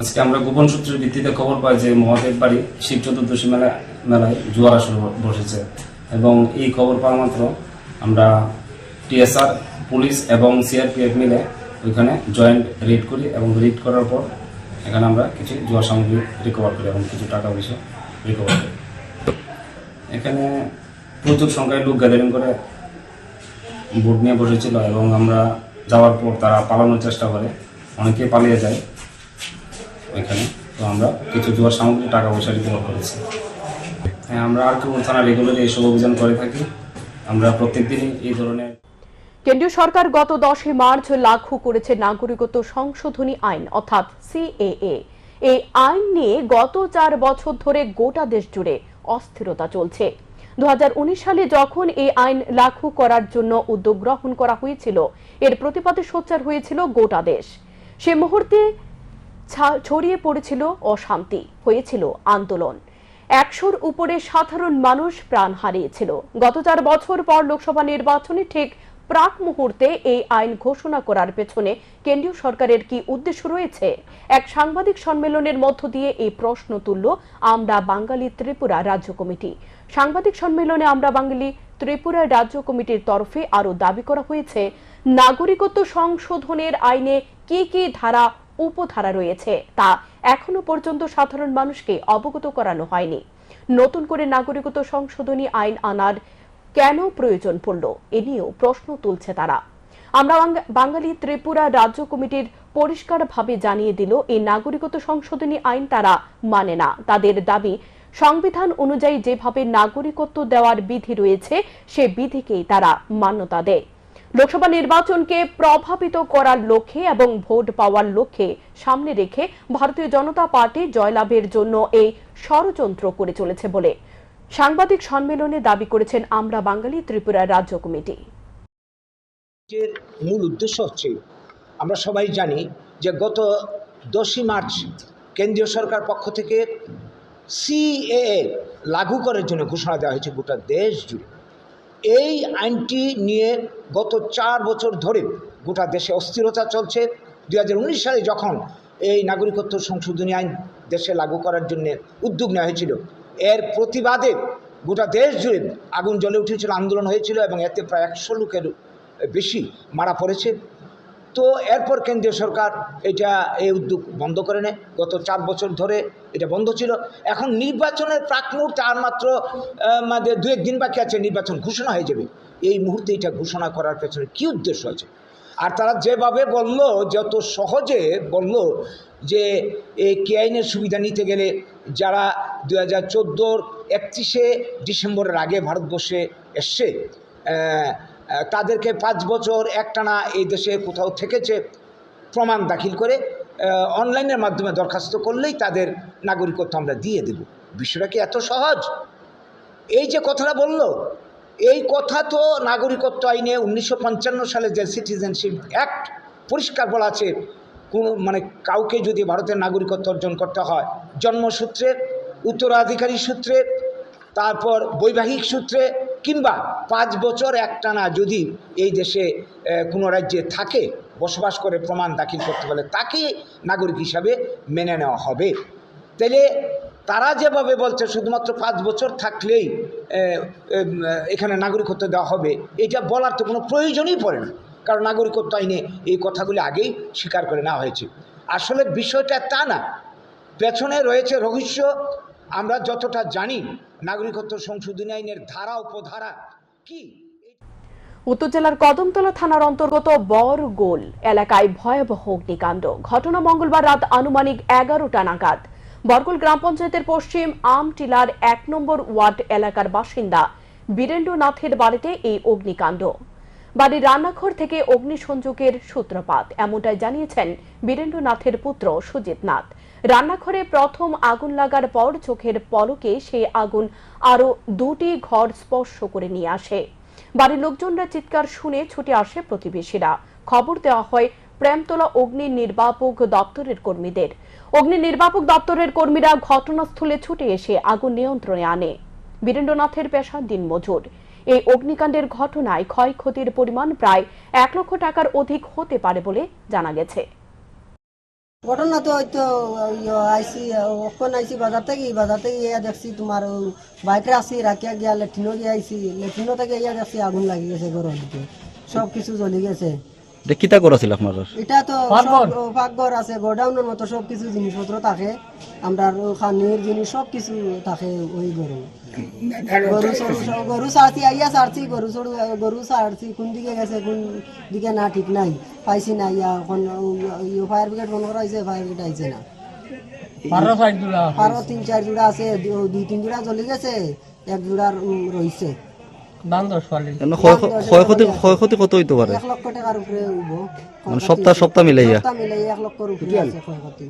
আজকে আমরা গোপন সূত্রের ভিত্তিতে খবর পাই যে মহাদেব বাড়ি শিব চতুর্দশী মেলায় জুয়ার আসর বসেছে, এবং এই খবর পাওয়া মাত্র আমরা টিএসআর, পুলিশ এবং সিআরপিএফ মিলে ওইখানে জয়েন্ট রেড করি, এবং রেড করার পর এখানে আমরা কিছু জুয়া সামগ্রী রিকভার করি এবং কিছু টাকা পয়সা রিকভার করি। এখানে প্রচুর সংখ্যায় লোক গ্যাদারিং করে বোর্ড নিয়ে বসেছিল, এবং আমরা যাওয়ার পর তারা পালানোর চেষ্টা করে, অনেকে পালিয়ে যায় ওইখানে। তো আমরা কিছু জুয়ার সামগ্রী টাকা পয়সা রিকভার করেছি। হ্যাঁ, আমরা আর কেউ থানা রেগুলারলি এইসব অভিযান করে থাকি। আমরা প্রত্যেকদিনই এই ধরনের। কেন্দ্রীয় সরকার গত 10 মার্চ লাগু করেছে নাগরিকত্ব সংশোধনী আইন অর্থাৎ সিএএ। এই আইন নিয়ে গত 4 বছর ধরে গোটা দেশ জুড়ে অস্থিরতা চলছে। 2019 সালে যখন এই আইন লাগু করার জন্য উদ্যোগ গ্রহণ করা হয়েছিল, এর প্রতিবাদে সোচ্চার হয়েছিল গোটা দেশ। সে মুহূর্তে ছড়িয়ে পড়েছিল অশান্তি, হয়েছিল আন্দোলন। 100-র উপরে সাধারণ মানুষ প্রাণ হারিয়েছিল। গত 4 বছর পর লোকসভা নির্বাচনে ঠিক প্রাক মুহূর্তে এই আইন ঘোষণা করার পেছনে কেন্দ্রীয় সরকারের কি উদ্দেশ্য রয়েছে? এক সাংবাদিক সম্মেলনের মধ্য দিয়ে এই প্রশ্ন তুলল আমরা বাঙালি ত্রিপুরা রাজ্য কমিটি। সাংবাদিক সম্মেলনে আমরা বাঙালি ত্রিপুরা রাজ্য কমিটির তরফে আরও দাবি করা হয়েছে, নাগরিকত্ব সংশোধনের আইনে কি কি ধারা উপধারা রয়েছে তা এখনো পর্যন্ত সাধারণ মানুষকে অবগত করানো হয়নি। নতুন করে নাগরিকত্ব সংশোধনী আইন আনার কেন প্রয়োজন পড়ল, এ নিয়েও প্রশ্ন তুলছে তারা। আমরা বাঙালি ত্রিপুরা রাজ্য কমিটির পরিষ্কারভাবে জানিয়ে দিল, এই নাগরিকত্ব সংশোধনী আইন তারা মানে না। তাদের দাবি, সংবিধান অনুযায়ী যেভাবে নাগরিকত্ব দেওয়ার বিধি রয়েছে সে বিধিকেই তারা মান্যতা দেয়। লোকসভা নির্বাচনকে প্রভাবিত করার লক্ষ্যে এবং ভোট পাওয়ার লক্ষ্যে সামনে রেখে ভারতীয় জনতা পার্টি জয়লাভের জন্য এই ষড়যন্ত্র করে চলেছে বলে সাংবাদিক সম্মেলনে দাবি করেছেন আমরা বাঙালি ত্রিপুরা রাজ্য কমিটি। মূল উদ্দেশ্য হচ্ছে, আমরা সবাই জানি যে গত 10 মার্চ কেন্দ্রীয় সরকার পক্ষ থেকে সিএএ লাগু করার জন্য ঘোষণা দেওয়া হয়েছে গোটা দেশ জুড়ে। এই আইনটি নিয়ে গত 4 বছর ধরে গোটা দেশে অস্থিরতা চলছে। 2019 সালে যখন এই নাগরিকত্ব সংশোধনী আইন দেশে লাগু করার জন্য উদ্যোগ নেওয়া হয়েছিল, এর প্রতিবাদে গোটা দেশ জুড়ে আগুন জ্বলে উঠেছিল, আন্দোলন হয়েছিল, এবং এতে প্রায় 100 লোকের বেশি মারা পড়েছে। তো এরপর কেন্দ্রীয় সরকার এই উদ্যোগ বন্ধ করে নেয়। গত 4 বছর ধরে এটা বন্ধ ছিল। এখন নির্বাচনের প্রাক মুহূর্তে আর মাত্র 2-1 দিন বাকি আছে, নির্বাচন ঘোষণা হয়ে যাবে। এই মুহূর্তে এটা ঘোষণা করার পেছনে কী উদ্দেশ্য আছে? আর তারা যেভাবে বলল, যত সহজে বলল যে এই কে আইনের সুবিধা নিতে গেলে যারা 2014-র 31শে ডিসেম্বরের আগে ভারতবর্ষে এসছে তাদেরকে 5 বছর একটানা এই দেশে কোথাও থেকেছে প্রমাণ দাখিল করে অনলাইনের মাধ্যমে দরখাস্ত করলেই তাদের নাগরিকত্ব আমরা দিয়ে দেব। বিষয়টা কি এত সহজ? এই যে কথাটা বলল, এই কথা তো নাগরিকত্ব আইনে 1955 সালে যে সিটিজেনশিপ অ্যাক্ট পরিষ্কার বলা আছে, কাউকে যদি ভারতের নাগরিকত্ব অর্জন করতে হয় জন্মসূত্রে, উত্তরাধিকারী সূত্রে, তারপর বৈবাহিক সূত্রে, কিংবা 5 বছর একটানা যদি এই দেশে কোনো রাজ্যে থাকে, বসবাস করে প্রমাণ দাখিল করতে পারলে তাকে নাগরিক হিসাবে মেনে নেওয়া হবে। তাহলে তারা যেভাবে বলছে শুধুমাত্র 5 বছর থাকলেই এখানে নাগরিকত্ব দেওয়া হবে, এটা বলার তো কোনো প্রয়োজনই পড়ে না, কারণ নাগরিকত্ব আইনে এই কথাগুলি আগেই স্বীকার করে নেওয়া হয়েছে। আসলে বিষয়টা তা না, পেছনে রয়েছে রহস্য। আমরা যতটা জানি নাগরিকত্ব সংশোধনী আইনের ধারা উপধারা কি। উত্তর জেলার কদমতলা থানার অন্তর্গত বরগোল এলাকায় ভয়াবহ অগ্নিকাণ্ড। ঘটনা মঙ্গলবার রাত আনুমানিক 11টা নাগাদ। বরকুল গ্রাম পঞ্চায়েতের পশ্চিম আমটিলার 1 নম্বর ওয়ার্ড এলাকার বাসিন্দা বীরেন্দ্রনাথের বাড়িতে এই অগ্নিকাণ্ড। বাড়ির রান্নাঘর থেকে অগ্নিসংযোগের সূত্রপাত, এমনটাই জানিয়েছেন বীরেন্দ্রনাথের পুত্র সুজিত নাথ। রান্নাঘরে প্রথম আগুন লাগার পর চোখের পলকে সেই আগুন আরো 2টি ঘর স্পর্শ করে নিয়ে আসে। বাড়ির লোকজনরা চিৎকার শুনে ছুটে আসে প্রতিবেশীরা। খবর দেওয়া হয় প্রেমতলা অগ্নি নির্বাপক দপ্তরের কর্মীদের। অগ্নি নির্বাপক দপ্তরের কর্মীরা ঘটনাস্থলে ছুটে এসে আগুন নিয়ন্ত্রণে আনে। বীরেন্দ্রনাথের পেশা দিনমজুর। এই অগ্নিকাণ্ডের ঘটনায় ক্ষয়ক্ষতির পরিমাণ প্রায় 1 লক্ষ টাকার অধিক হতে পারে বলে জানা গেছে। ঘটনা তো হয়তো আইসি ওখান আইসি বাজার থেকে ইয়া দেখছি তোমার বাইকে আসি রাখিয়া গিয়া লেট্রিনও গিয়ে আইসি, লেট্রিনও থেকে ইয়া দেখছি আগুন লাগি গেছে ঘরের দিকে, সব কিছু জ্বলি গেছে। কিতা করেছিল আপনার? এটা তো পাকঘর আছে, গোডাউনের মতো সব কিছু জিনিসপত্র থাকে, আমরা খানির জিনিস সব কিছু থাকে ওই গরু সারছি আইয়া সারছি গরু সারছি, কোন দিকে গেছে কোন দিকে না ঠিক নাই, পাইছি না। ইয়া এখন ফায়ার ব্রিগেড ফোন করা হয়েছে, ফায়ার ব্রিগেড আইছে না। আরো 3-4 জোড়া আছে, 2-3 জোড়া জ্বলি গেছে, 1 জোড়া রয়েছে। ক্ষয়ক্ষতি কত হইতে পারে? 1 লক্ষ টাকার উপরে হইব, মানে সপ্তাহ মিলাইয়া 1 লক্ষর উপরে আছে ক্ষয়ক্ষতি।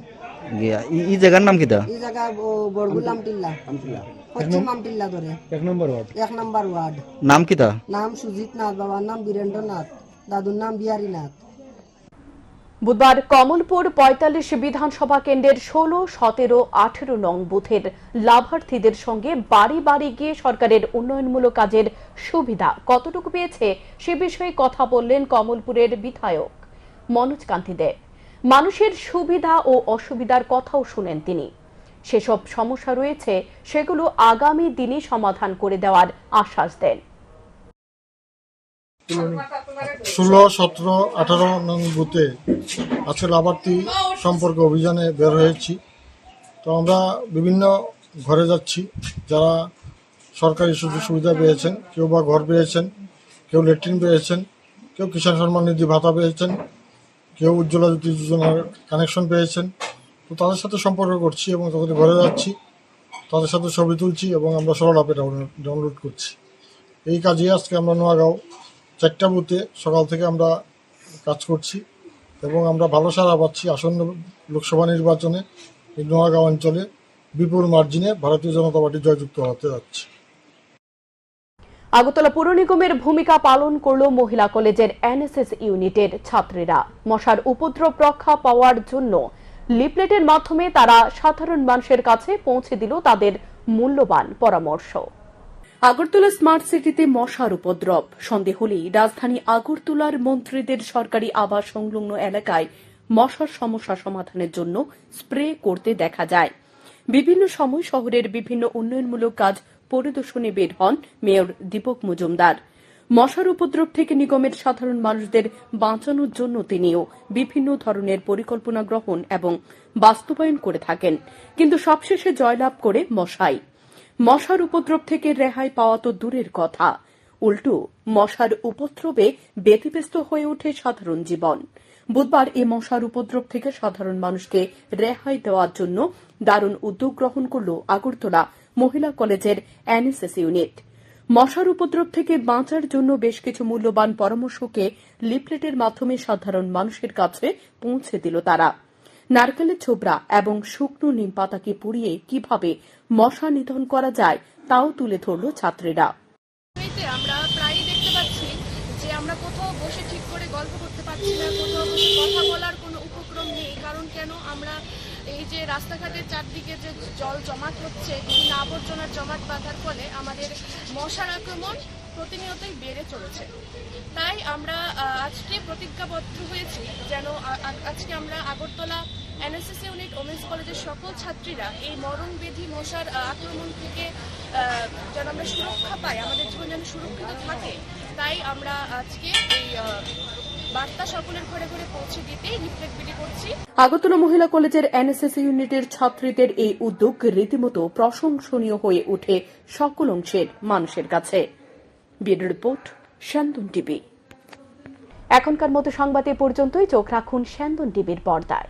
এই জায়গার নাম কিটা? এই জায়গা বরগুল আমটিল্লা, পশ্চিম আমটিল্লা ধরে 1 নম্বর ওয়ার্ড। নাম কিটা? নাম সুজিত নাথ, বাবার নাম বীরেন্দ্রনাথ, দাদুর নাম বিহারী নাথ। বুধবার কমলপুর 45 বিধানসভা কেন্দ্রের 16, 17, 18 নং বুথের লাভার্থীদের সঙ্গে বাড়ি বাড়ি গিয়ে সরকারের উন্নয়নমূলক কাজের সুবিধা কতটুকু পেয়েছে সে বিষয়ে কথা বললেন কমলপুরের বিধায়ক মনোজ কান্তি দেব। মানুষের সুবিধা ও অসুবিধার কথাও শুনেন তিনি। সেসব সমস্যা রয়েছে সেগুলো আগামী দিনে সমাধান করে দেওয়ার আশ্বাস দেন। 16, 17, 18 নং বুথে আজকে লাভার্থী সম্পর্কে অভিযানে বের হয়েছি। তো আমরা বিভিন্ন ঘরে যাচ্ছি, যারা সরকারি সুযোগ সুবিধা পেয়েছেন, কেউ বা ঘর পেয়েছেন, কেউ ল্যাট্রিন পেয়েছেন, কেউ কিষাণ সম্মান নিধি ভাতা পেয়েছেন, কেউ উজ্জ্বলা জ্যোতি যোজনার কানেকশন পেয়েছেন। তো তাদের সাথে সম্পর্ক করছি এবং তাদের ঘরে যাচ্ছি, তাদের সাথে ছবি তুলছি এবং আমরা সরল অ্যাপে ডাউনলোড করছি। এই কাজে আজকে আমরা নোয়াগাঁও 4টা বুথে সকাল থেকে আমরা কাজ করছি এবং আমরা ভালো সাড়া পাচ্ছি। আসন্ন লোকসভা নির্বাচনে এই নোয়াগাঁও অঞ্চলে বিপুল মার্জিনে ভারতীয় জনতা পার্টি জয়যুক্ত হতে যাচ্ছে। আগরতলা পুর নিগমের ভূমিকা পালন করল মহিলা কলেজের এনএসএস ইউনিটের ছাত্রীরা। মশার উপদ্রব রক্ষা পাওয়ার জন্য লিফলেটের মাধ্যমে তারা সাধারণ মানুষের কাছে পৌঁছে দিল তাদের মূল্যবান পরামর্শ। আগরতলা স্মার্ট সিটিতে মশার উপদ্রব। সন্দেহ হলেই রাজধানী আগরতলার মন্ত্রীদের সরকারি আবাস সংলগ্ন এলাকায় মশার সমস্যা সমাধানের জন্য স্প্রে করতে দেখা যায়। বিভিন্ন সময় শহরের বিভিন্ন উন্নয়নমূলক কাজ পরিদর্শনে বের হন মেয়র দীপক মজুমদার। মশার উপদ্রব থেকে নিগমের সাধারণ মানুষদের বাঁচানোর জন্য তিনিও বিভিন্ন ধরনের পরিকল্পনা গ্রহণ এবং বাস্তবায়ন করে থাকেন, কিন্তু সবশেষে জয়লাভ করে মশাই। মশার উপদ্রব থেকে রেহাই পাওয়া তো দূরের কথা, উল্টো মশার উপদ্রবে ব্যতিব্যস্ত হয়ে ওঠে সাধারণ জীবন। বুধবার এই মশার উপদ্রব থেকে সাধারণ মানুষকে রেহাই দেওয়ার জন্য দারুণ উদ্যোগ গ্রহণ করল আগরতলা মহিলা কলেজের এনএসএস ইউনিট। মশার উপদ্রব থেকে বাঁচার জন্য বেশ কিছু মূল্যবান পরামর্শকে লিফলেটের মাধ্যমে সাধারণ মানুষের কাছে পৌঁছে দিল তারা। নারকেলের ছোবড়া এবং শুকনো নিম পাতাকে পুড়িয়ে কিভাবে মশা নিধন করা যায় তাও তুলে ধরল ছাত্রীরা। আমরা প্রায়ই দেখতে পাচ্ছি যে আমরা কোথাও বসে ঠিক করে গল্প করতে পারছি না, কোথাও বসে কথা বলার কোনো উপক্রম নেই। কারণ কেন? আমরা এই যে রাস্তাঘাটের চারদিকে যে জল জমাট হচ্ছে, বিভিন্ন আবর্জনার জমাট বাঁধার ফলে আমাদের মশার আক্রমণ প্রতিনিয়তই বেড়ে চলেছে। তাই আমরা আজকে প্রতিজ্ঞাবদ্ধ হয়েছি যেন আজকে আমরা আগরতলা এনএসএস ইউনিট ওমেন্স কলেজের সকল ছাত্রীরা এই মরণবেধি মশার আক্রমণ থেকে যেন আমরা সুরক্ষা পাই, আমাদের জীবন যেন সুরক্ষিত থাকে। তাই আমরা আজকে এই বার্তা সকলের ঘরে ঘরে পৌঁছে দিতেই লিফলেট বিলি করছি। আগরতলা মহিলা কলেজের এনএসএস ইউনিটের ছাত্রীদের এই উদ্যোগ রীতিমতো প্রশংসনীয় হয়ে ওঠে সকল অংশের মানুষের কাছে। ব্যুরো রিপোর্ট, স্যান্দন টিভি। এখনকার মতো সংবাদ এ পর্যন্তই। চোখ রাখুন স্যান্দন টিভির পর্দায়।